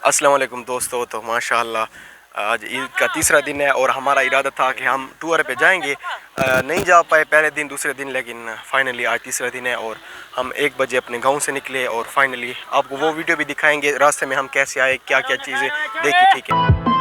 अस्सलाम वालेकुम दोस्तों। तो माशाअल्लाह आज ईद का तीसरा दिन है और हमारा इरादा था कि हम टूर पे जाएंगे। नहीं जा पाए पहले दिन दूसरे दिन, लेकिन फाइनली आज तीसरा दिन है और हम 1 बजे अपने गांव से निकले और फाइनली आपको वो वीडियो भी दिखाएंगे रास्ते में हम कैसे आए, क्या क्या चीज़ें देखी। ठीक है।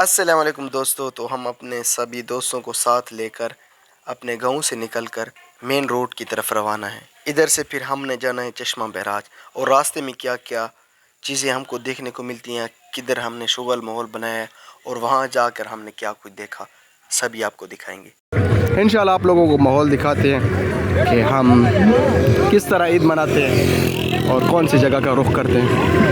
अस्सलाम वालेकुम दोस्तों। तो हम अपने सभी दोस्तों को साथ लेकर अपने गांव से निकलकर मेन रोड की तरफ रवाना है। इधर से फिर हमने जाना है चश्मा बैराज और रास्ते में क्या क्या चीज़ें हमको देखने को मिलती हैं, किधर हमने शुगल माहौल बनाया है और वहां जाकर हमने क्या कुछ देखा, सभी आपको दिखाएंगे इंशाल्लाह। आप लोगों को माहौल दिखाते हैं कि हम किस तरह ईद मनाते हैं और कौन सी जगह का रुख करते हैं।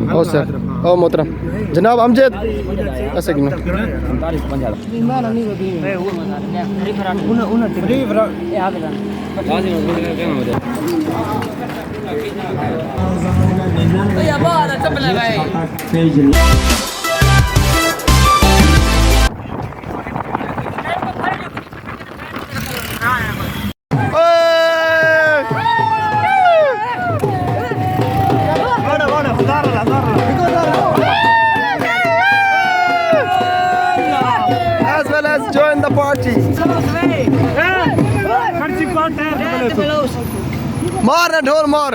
ओ सर, ओ मोहतरम जनाब अमजद ऐसे क्यों as well as join the party. मार ढोल मार।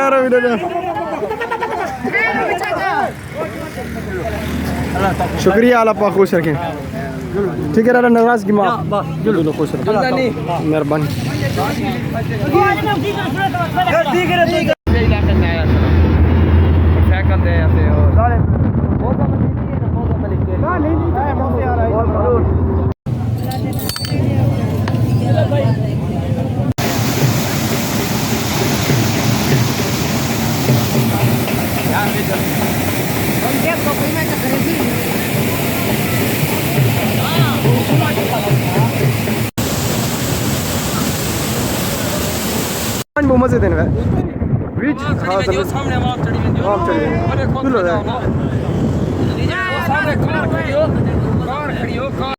यार शुक्रिया, अल्लाह पाक खुश रखें। ठीक है राजा नवाज की माँ खुश रखें, मेहरबानी। मजे देने बीच सामने वहां चढ़ी अरे खुद लो सामने कार खड़ी हो कार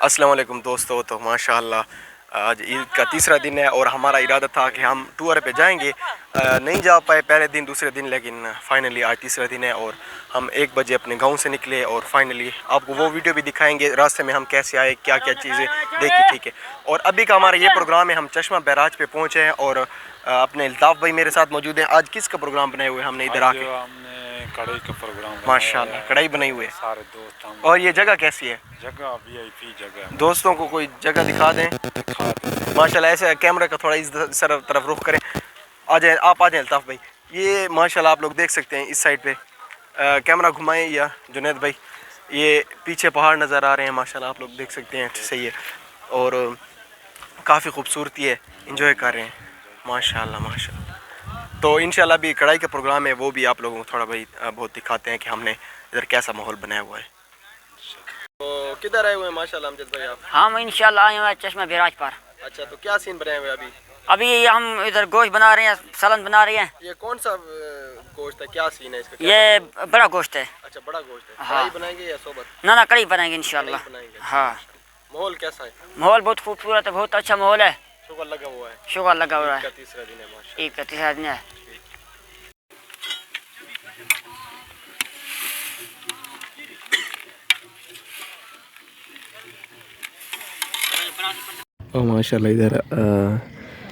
अस्सलाम वालेकुम दोस्तों। तो माशाअल्लाह आज ईद का तीसरा दिन है और हमारा इरादा था कि हम टूर पे जाएंगे, नहीं जा पाए पहले दिन दूसरे दिन, लेकिन फाइनली आज तीसरा दिन है और हम 1 बजे अपने गांव से निकले और फाइनली आपको वो वीडियो भी दिखाएंगे रास्ते में हम कैसे आए, क्या क्या चीज़ें देखी। ठीक है, और अभी का हमारा ये प्रोग्राम है, हम चश्मा बैराज पे पहुँचे हैं और अपने अल्ताफ़ भाई मेरे साथ मौजूद हैं। आज किसका प्रोग्राम बनाए हुए हमने इधर आके? कढ़ाई का प्रोग्राम माशाल्लाह, कढ़ाई बनाई हुई है सारे दोस्त हम। और ये जगह कैसी है? जगह VIP जगह है। दोस्तों को कोई जगह दिखा दें माशाल्लाह। ऐसे कैमरा का थोड़ा इस तरफ रुख करें, आ जाए आप, आ जाए अल्ताफ़ भाई। ये माशाल्लाह आप लोग देख सकते हैं इस साइड पे, कैमरा घुमाएं या जुनैद भाई, ये पीछे पहाड़ नज़र आ रहे हैं माशाल्लाह, आप लोग देख सकते हैं। सही है और काफ़ी खूबसूरती है, इंजॉय कर रहे हैं माशाल्लाह माशाल्लाह। तो इंशाल्लाह भी कढ़ाई का प्रोग्राम है, वो भी आप लोगों को थोड़ा भाई बहुत दिखाते हैं कि हमने इधर कैसा माहौल बनाया हुआ है। तो किधर आए हुए हैं माशाल्लाह अमजद भाई आप? हम इंशाल्लाह आए हुए हैं चश्मा बैराज पर। अच्छा, तो क्या सीन बनाए हुए अभी? अभी हम इधर गोश्त बना रहे हैं, सलन बना रहे हैं। ये कौन सा गोश्त है, क्या सीन है इसका? ये बड़ा गोश्त है। अच्छा, बड़ा गोश्त है। हाँ। कढ़ाई बनाएंगे या सोबत? ना कड़ी बनाएंगे इंशाल्लाह। हाँ, माहौल कैसा है? माहौल बहुत खूबसूरत है, बहुत अच्छा माहौल है। शुगर लगा हुआ है, शुगर लगा हुआ है। तीसरा दिन है माशाल्लाह। ईद का तीसरा दिन है। और माशाल्लाह इधर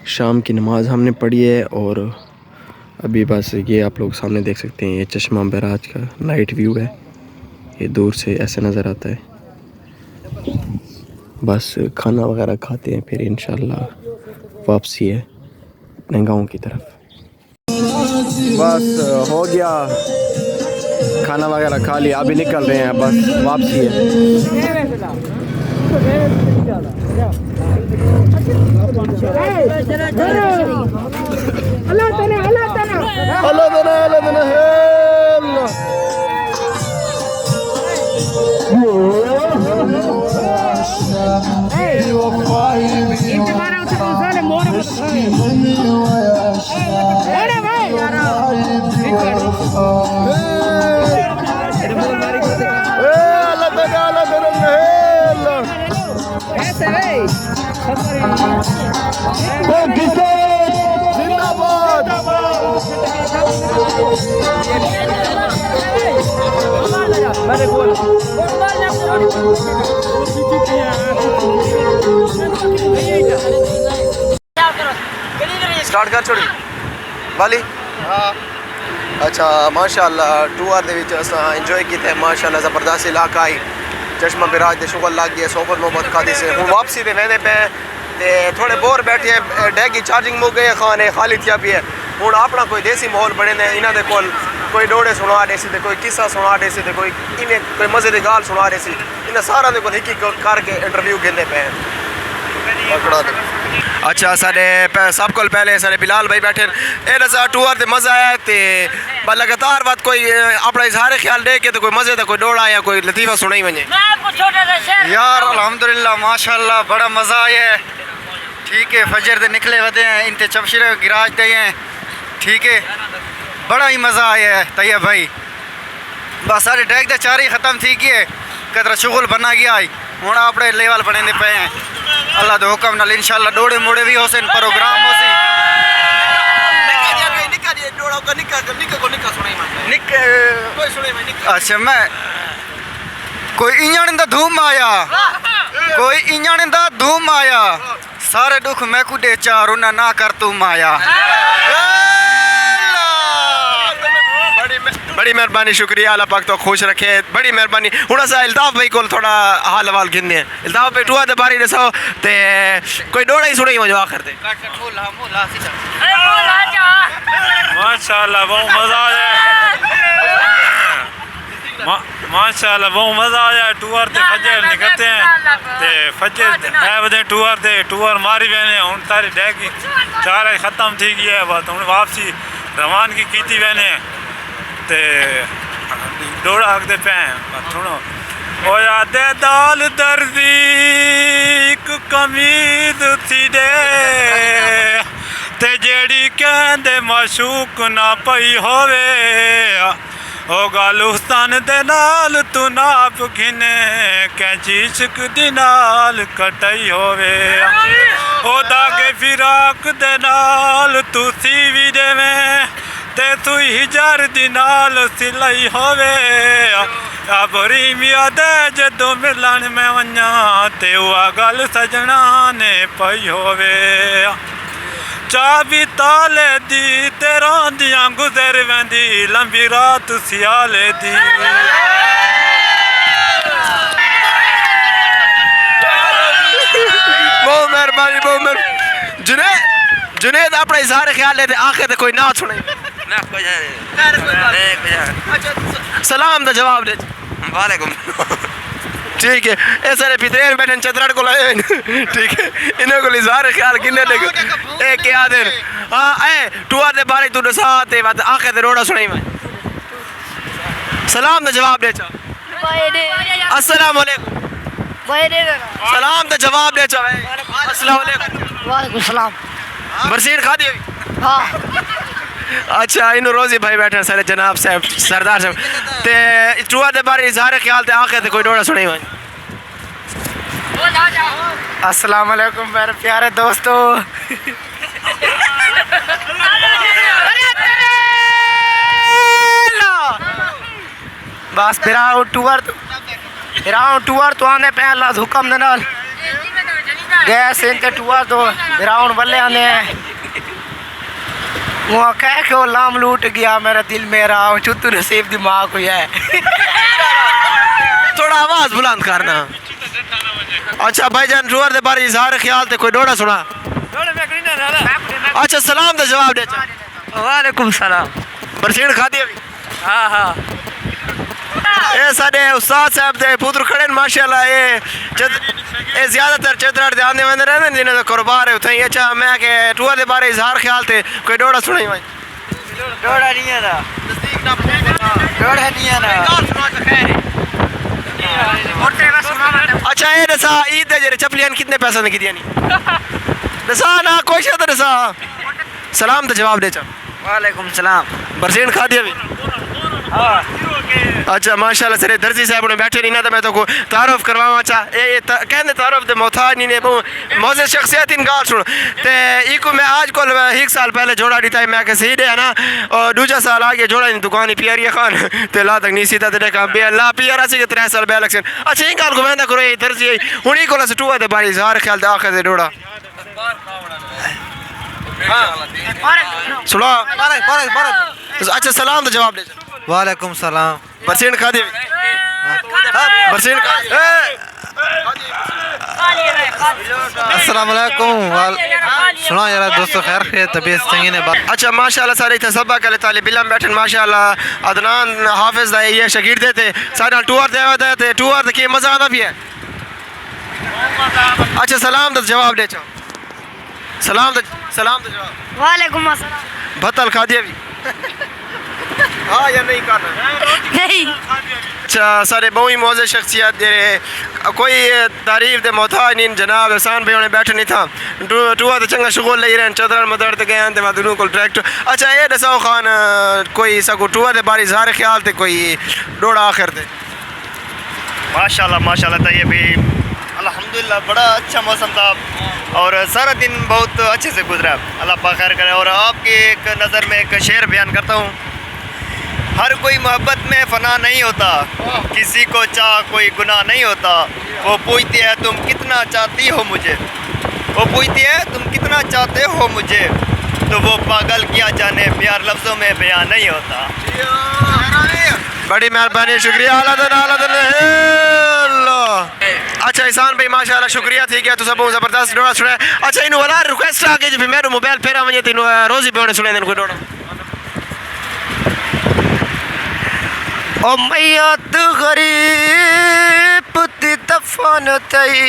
शाम की नमाज़ हमने पढ़ी है और अभी बस ये आप लोग सामने देख सकते हैं, ये चश्मा बैराज का नाइट व्यू है। ये दूर से ऐसे नज़र आता है। बस खाना वगैरह खाते हैं, फिर इंशाल्लाह वापसी है अपने गांव की तरफ। बस हो गया, खाना वगैरह खा लिया, अभी निकल रहे हैं, बस वापसी है। स्टार्ट कर छोड़ी वाली। हाँ अच्छा, माशाल्लाह टूर दे विच असां इंजॉय कीता है माशाल्लाह, ज़बरदस्त इलाका है, चश्मा बिराज दे शुगल लग गया सोबत मोहब्बत खादी से हूँ वापसी दे वेंदे पे ते थोड़े बोर बैठे डैगी चार्जिंग मुक गए खाने खाली थिया भी है हूँ अपना कोई देसी माहौल बने ने इन्हों दे कोल कोई डोड़े सुना दे सी कोई किस्सा सुना दे सी कोई इन्हें कोई मजे की गाल सुना दे सी इन्हें सारा दे कोल हिक करके इंटरव्यू गिनते पे पकड़ा दे अच्छा सारे सब को पहले सारे बिलाल भाई बैठे ए दसा टूर ते मजा आया ते लगातार बात कोई अपना इजहार ख्याल दे के तो कोई मजे का कोई डोड़ा या कोई लतीफ़ा सुनाई वने यार अल्हम्दुलिल्लाह माशाल्लाह बड़ा मज़ा आया है ठीक है फजर दे निकले वदे हैं इनते चबशीर गिराज दे हैं ठीक है बड़ा ही मज़ा आया है तैयब भाई बस सारे डैग दे चार ही ख़त्म थी गए कदरा शुगल बना गया आई हूँ अपने लेवल बने पे हैं अल्लाह दे हुक्म नाल इंशाल्लाह डोड़े मोड़े भी होसे प्रोग्राम होसी अच्छा मैं कोई इंजन दा धूम आया कोई इंजन दा धूम आया सारे दुख मैं कुडे चार उन्हें ना कर तू माया बड़ी मेहरबानी शुक्रिया अल्लाह पाक तो खुश रखे बड़ी मेहरबानी हूँ असा इल्ताफ भाई को थोड़ा हाल हवाल गिनने इल्ताफ भाई टूआ दे बारी दसो ते कोई डोड़ा ही सुनाई वजो आखिर ते माशाल्लाह बहुत मज़ा आया माशाल्लाह बहुत मज़ा आया टूर ते फजर निकलते हैं ते फजर है वदे टूर मारी वेने हूँ तारी डैगी चार ख़त्म थी गई है बात हूँ वापसी रवानगी की वेने ते डोड़ा आखते पे थोड़ा ओ यादे दाल दर्दी एक कमीज थी दे ते जेड़ी कहंदे माशूक ना पई होवे ओ गालुस्तान दे नाल तू नाप घिने कैंची इश्क दी नाल कटई होवे ओ दागे फिराक दे नाल तू सीवी देवें ते तू हिजार दी नाल सिलाई होवे बरी मिया दे जदों मिलन में वन्या ते उहा गल सजना ने पई होवे चाबी ताले दी ते रोंदियां गुजर वेंदी लंबी रात सियाले दी बहुत मेहरबानी जुनेद अपना इजहार ख्याल लेते आखे ते कोई ना सुने सलाम दा जवाब दे वालेकुम ठीक है ए सारे पितरेर बैठन चतरड़ को लाए ठीक है इन्हें को इजहार ख्याल किन्ने दे ए क्या दे हां ए टूआ दे बारे तू दसा ते बात आखे ते रोड़ा सुनाई मैं सलाम दा जवाब दे चा अस्सलाम वालेकुम सलाम दा जवाब दे चा अस्सलाम वालेकुम वालेकुम सलाम बरसीन खा दी हाँ अच्छा इन रोजी भाई बैठे सारे जनाब साहब सरदार साहब ते टूआ दे बारे इजहार ख्याल ते आखे ते कोई डोड़ा सुनाई मैं अस्सलाम वालेकुम मेरे प्यारे दोस्तों बस फिराऊं टूर तो आने पे अल्लाह हुक्म दे नाल गैस इनते टूर तो फिराऊं बल्ले आने वो कह के वो लाम लूट गया मेरा दिल मेरा चुत्तू नसीब दिमाग कोई है थोड़ा आवाज बुलंद करना अच्छा भाईजान टूर दे बारे इजहार ख्याल ते कोई डोड़ा सुना अच्छा सलाम दा जवाब दे वालेकुम सलाम बरसीन खा दी अभी हाँ हाँ ए साडे उस्ताद साहब दे पुत्र खड़े माशाल्लाह ए ज्यादातर चतरड़ दे आंदे वंदे रहंदे जिन्हां दा कारोबार है उथे अच्छा मैं के टूआ दे बारे इजहार ख्याल ते कोई डोड़ा सुनाई भाई डोड़ा नहीं है ना डोड़ा नहीं है ना अच्छा ए दसा ईद दे जेरे चपलियां कितने पैसे ने की दियानी दसा ना कोई शत दसा सलाम दा जवाब दे चा वालेकुम सलाम बरसीन खा दी अभी अच्छा माशाल्लाह सरे दर्जी साहब ने बैठे नहीं ना तो मैं तो को तारुफ करवावा चा ए कहने तारुफ दे मोहताज नहीं ने मौजे शख्सियत इन गाल सुन ते इको मैं आज को एक साल पहले जोड़ा दिता मैं के सही है ना और दूसरा साल आगे जोड़ा नी दुकान पियरिया खान ते ला तक नहीं सीधा ते का बे अल्लाह पियरा से 3 साल पहले इलेक्शन अच्छा इन गाल को मैं करो ए दर्जी हुनी को से टूआ दे बारी जार ख्याल दे आखे दे डोड़ा सुनो अच्छा सलाम दा जवाब दे वालेकुम सलाम बरसीन खा दी बरसीन अस्सलाम वालेकुम। सुना यार दोस्तों, खैर है, तबीयत चंगी ने बात। अच्छा माशाल्लाह सारे इतने सबा कले तालिब इल्म बैठन माशाल्लाह अदनान हाफिज दा ये शागिर्द थे सारे टूर देवा थे टूर के मजा आता भी है। अच्छा सलाम दा जवाब दे चो सलाम दा जवाब वालेकुम अस्सलाम। भतल खा दिया भी हाँ या नहीं करना नहीं अच्छा सारे बहुत ही मौजे शख्सियत दे रहे कोई तारीफ दे मोहताज नहीं जनाब एहसान भाई उन्हें बैठे नहीं था टूआ तो चंगा शुगल ले रहे चदर मदर ते गए ते मदनू को डायरेक्ट। अच्छा ये दसाओ खान कोई सको टूआ दे बारी सारे ख्याल थे कोई डोड़ा आखिर थे माशाल्लाह था ये भी अल्हम्दुलिल्लाह बड़ा अच्छा मौसम था और सारा दिन बहुत अच्छे से गुजरा। अल्लाह पाक खैर करे। और आपकी एक नज़र में एक शेर बयान करता हूँ। हर कोई मोहब्बत में फ़ना नहीं होता, किसी को चाह कोई गुनाह नहीं होता। वो पूछती है तुम कितना चाहती हो मुझे, वो पूछती है तुम कितना चाहते हो मुझे, तो वो पागल क्या जाने प्यार लफ्ज़ों में बयान नहीं होता। बड़ी मेहरबानी शुक्रिया अच्छा ईसान भाई माशाल्लाह शुक्रिया थी क्या तो सब ज़बरदस्त डोड़ा सुना। अच्छा इन वाला रिक्वेस्ट आ गई जो मेरे मोबाइल फेरा वजे तीन रोज़ी पे सुने कोई डोड़ा ओ मैयत गरीब ती दफन तई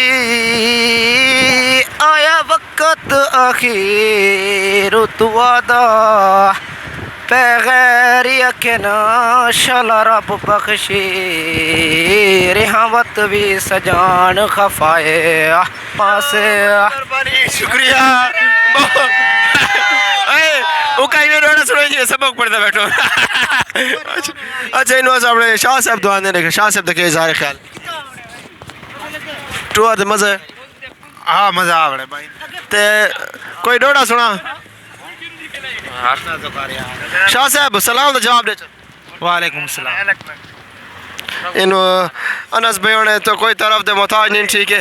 आया वक्त आखिर तुवादा बगैर यकीना शला रब बख्शी रिहावत भी सजान खफाए पासे। शुक्रिया वो कहीं में रोना सुनो जी सबक पढ़ता बैठो अच्छा इन साहब शाह साहब दुआ ने देखे शाह साहब देखे इज़हार ख्याल टूआ ते मज़े हाँ मजा आ रहा भाई। ते कोई डोड़ा सुना शाह साहब सलाम दा जवाब दे वालेकुम सलाम। इन अनस भाई ने तो कोई तरफ दे मोहताज नहीं ठीक है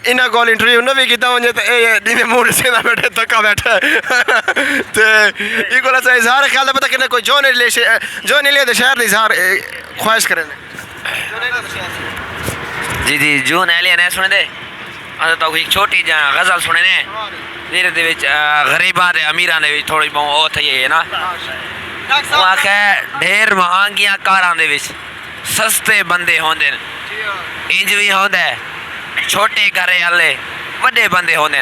इन्हें कॉल इंटरव्यू न भी किया वजे तो ये दी मूड से ना बैठे थका बैठा ते इको ला इज़हार ख्याल दा पता किने कोई जो नहीं ले शहर दी इज़हार ख्वाहिश करे जी जी जो नैलिया ने सुने दे अस तो एक छोटी गज़ल सुने ने जेरे दे विच गरीबां ते अमीरां दे विच थोड़ी बहुत ओ थई है ना वो आखे ढेर महंगियां कारां दे विच सस्ते बंदे होंदे इंज भी होंदा है छोटे घरे वाले वड्डे बंदे होंदे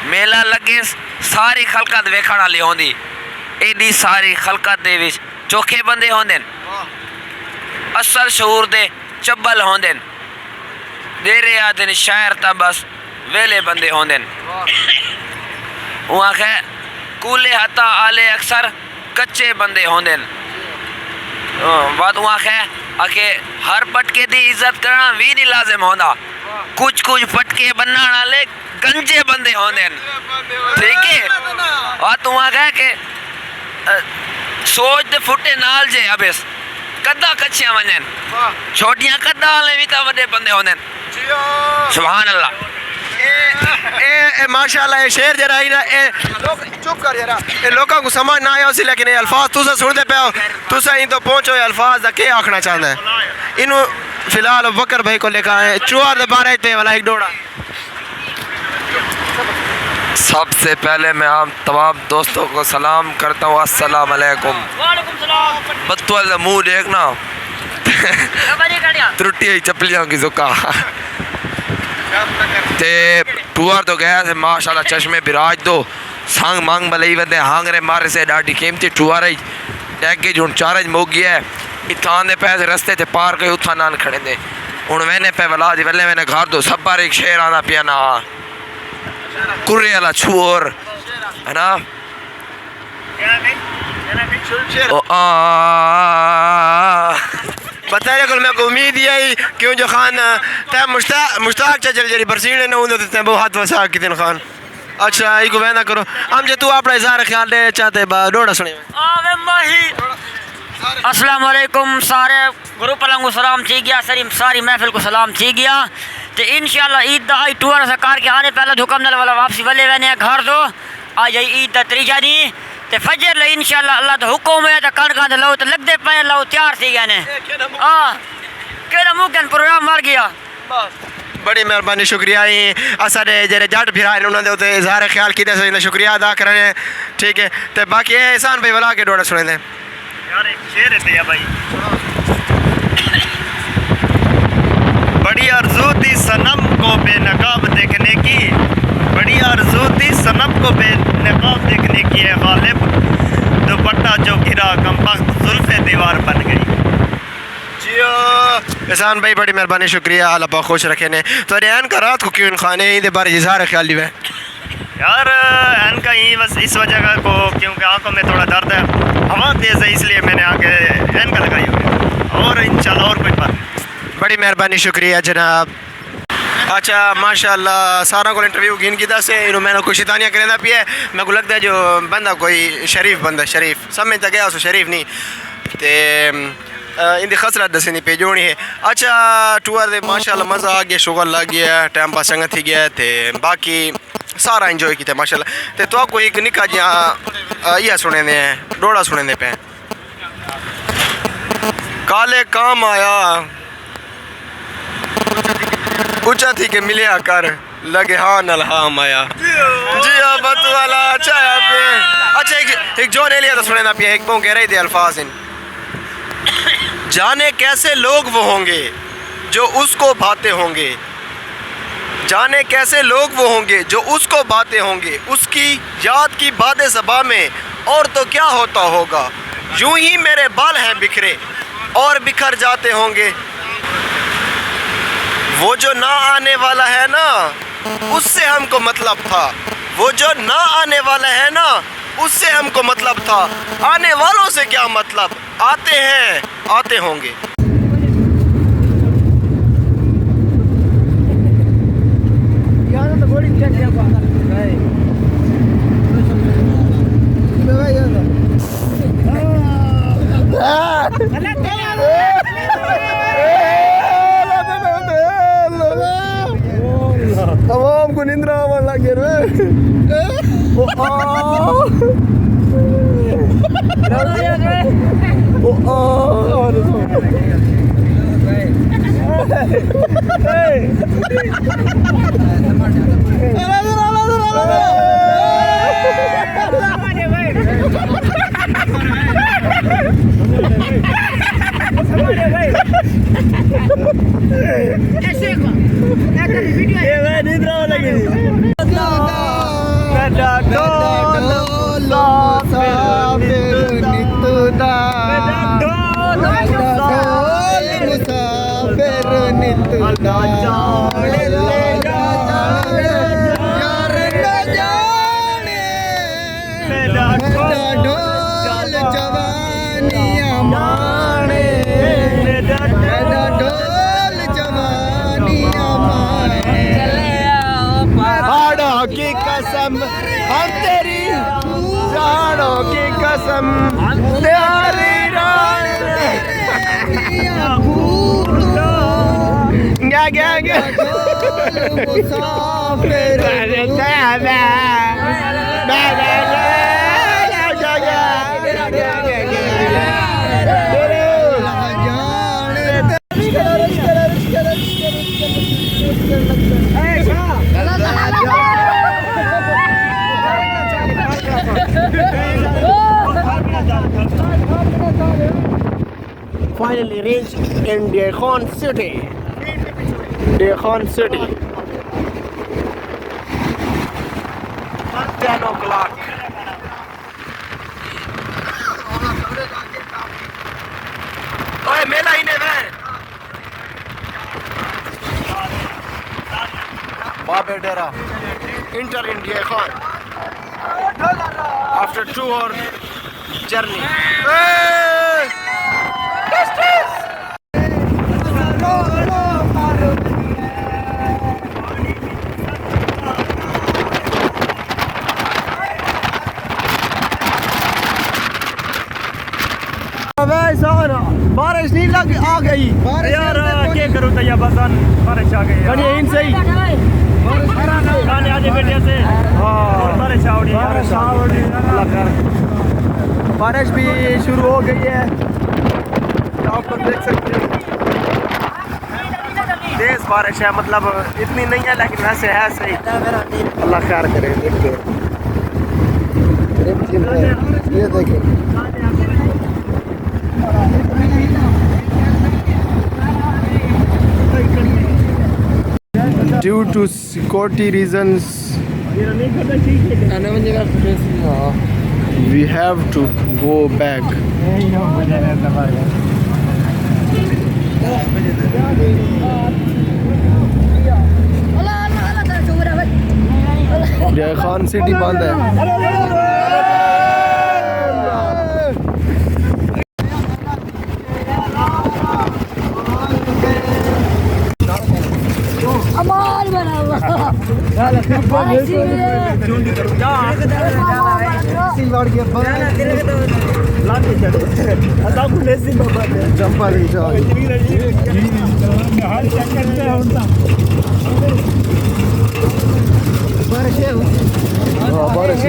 मेला लगे सारी खलकत वेखण वाली होंदी एडी सारी खलकत दे विच चोखे बंदे होंदे असल शऊर दे चब्बल होंदे देरे आदन शायर ता बस वेले बंदे होंदे वो आखे कूले हता आले अक्सर कच्चे बंदे होंदे बात वो आखे हर पटके दी इज्जत करना भी नहीं लाजिम होंदा कुछ पटके बनना वाले गंजे बंदे होंदे ठीक है और तू आखे के सोच दे फुटे नाल जे अबेस कदा कच्चियां वजन छोटियां कदा वाले भी ता वड्डे बंदे होंदे सुभान अल्लाह। ए माशाल्लाह ये शेर जरा ही ना ए चुप कर जरा ए लोगों को समझ ना आया उसी लेकिन ये अल्फाज तुसा सुनते पे हो तुसा इन तो पहुंचो ये अल्फाज दा क्या आखना चाहता है इन फिलहाल बकर भाई को लेकर आए चुआ दे बारे पे वाला एक डोड़ा। सबसे पहले मैं आप तमाम दोस्तों को सलाम करता हूँ अस्सलाम वालेकुम। बत्तुअल मुँह देखना त्रुटि हुई चपलियों की जुका ते टूर तो गया थे माशाल्लाह चश्मे बिराज दो संग मांग बलई वंदे हांगरे मारे से डाडी कीमती टूर आई डैगे जो चारज मोगी है इत्थां दे पैसे रस्ते ते पार के उथा नान खड़े दे हुण मैंने पे वला दी वेले मैंने घर दो सब बार एक शेर आना पिया ना कुर्रे वाला छुओर है ना ओ बताया कल मैं को उम्मीद यही क्यों जो खान तय मुश्ताक चल जरी बरसीने न उन ते बहुत हाथ वसा कितन खान। अच्छा इको वेना करो हम जे तू अपना इज़हार ख्याल दे चाहते बा डोड़ा सुने आवे माही अस्सलाम वालेकुम सारे ग्रुप वालों सलाम थी गया सारी महफिल को सलाम थी गया तो इंशाल्लाह ईद दा आई टूर सरकार के आने पहले हुक्म नल वाला वापसी वाले वेने घर दो आज ईद दा त्रीजा दी ते फजर ले इंशाल्लाह अल्लाह दा हुक्म है तो कणका दे लो तो लगदे पे लो तैयार थी गए ने हां केड़ा मुंह मौके प्रोग्राम मर गया बड़ी मेहरबानी शुक्रिया ही असाडे जेरे जट फिरा उन्होंने दे उत्ते इजहार ख्याल कीते सो शुक्रिया अदा कर रहे हैं ठीक है ते बाकी ये एहसान भाई वाला के डोड़ा सुने दे यार एक शेर है या भाई बड़ी आरज़ू थी सनम को बेनकाब देखने की बड़ी आरज़ू थी सनम को बेनकाब देखने की है गालिब दुपट्टा जो गिरा कमबख्त जुल्फ़े दीवार बन गई एहसान भाई बड़ी मेहरबानी शुक्रिया अल्लाह पाक खुश रखे ने तो रैन का रात को क्यों खाने दे बारे इजहार ख्याल दी है यार एन का ही बस इस वजह का को क्योंकि आंखों में थोड़ा दर्द है हवा तेज़ है इसलिए मैंने आके एन का लगाई हुई है और इंशाल्लाह और कोई बात नहीं बड़ी मेहरबानी शुक्रिया जनाब अच्छा माशाल्लाह सारा को इंटरव्यू गिन कीता से इन्होंने मैंने कुछ शैतानियां करना पिया मेरे को लगता है जो बंदा कोई शरीफ बंदा शरीफ समझ तक गया उस शरीफ नहीं ते इंदी खसलत दसनी पे जोनी है अच्छा टूर दे माशाल्लाह मज़ा आ गया शुगर लग गया टाइम पास संगत थी गया ते बाकी सारा इंजॉय किया माशाल्लाह ते तो कोई एक निका जिहा यह सुने ने डोड़ा सुने ने पे काले काम आया ऊंचा थी के मिले कर लगे हाँ नल हाँ माया जी हाँ बत वाला अच्छा है पे अच्छा एक जो ने लिया तो सुने ना पिया एक पौ कह रहे थे अल्फाज इन जाने कैसे लोग वो होंगे जो उसको भाते होंगे जाने कैसे लोग वो होंगे जो उसको भाते होंगे उसकी याद की बातें सबा में और तो क्या होता होगा यूं ही मेरे बाल हैं बिखरे और बिखर जाते होंगे वो जो ना आने वाला है ना उससे हमको मतलब था वो जो ना आने वाला है ना उससे हमको मतलब था आने वालों से क्या मतलब आते हैं आते होंगे आवाम को निंद्रा वाला गिर की कसम हम तेरी जाड़ों की कसम तेरी Finally reached in Daejeon City. Daejeon City. 10 o'clock. ओए मेला ही नहीं है Babe Dera. Enter in Daejeon. After 2-hour journey. Hey! बारिश नहीं लग आ गई यार क्या करूँ तो बस बारिश आ गई बढ़िया इन सही खाने आने बेटे से बारिश आवड़ी बारिश भी शुरू हो गई है आप लोग देख सकते हैं बारिश है, मतलब इतनी नहीं है लेकिन वैसे है सही। अल्लाह खैर करे। देखिए ये देखिए due to security reasons we have to go back. जय खान सिटी बंद है। बारिश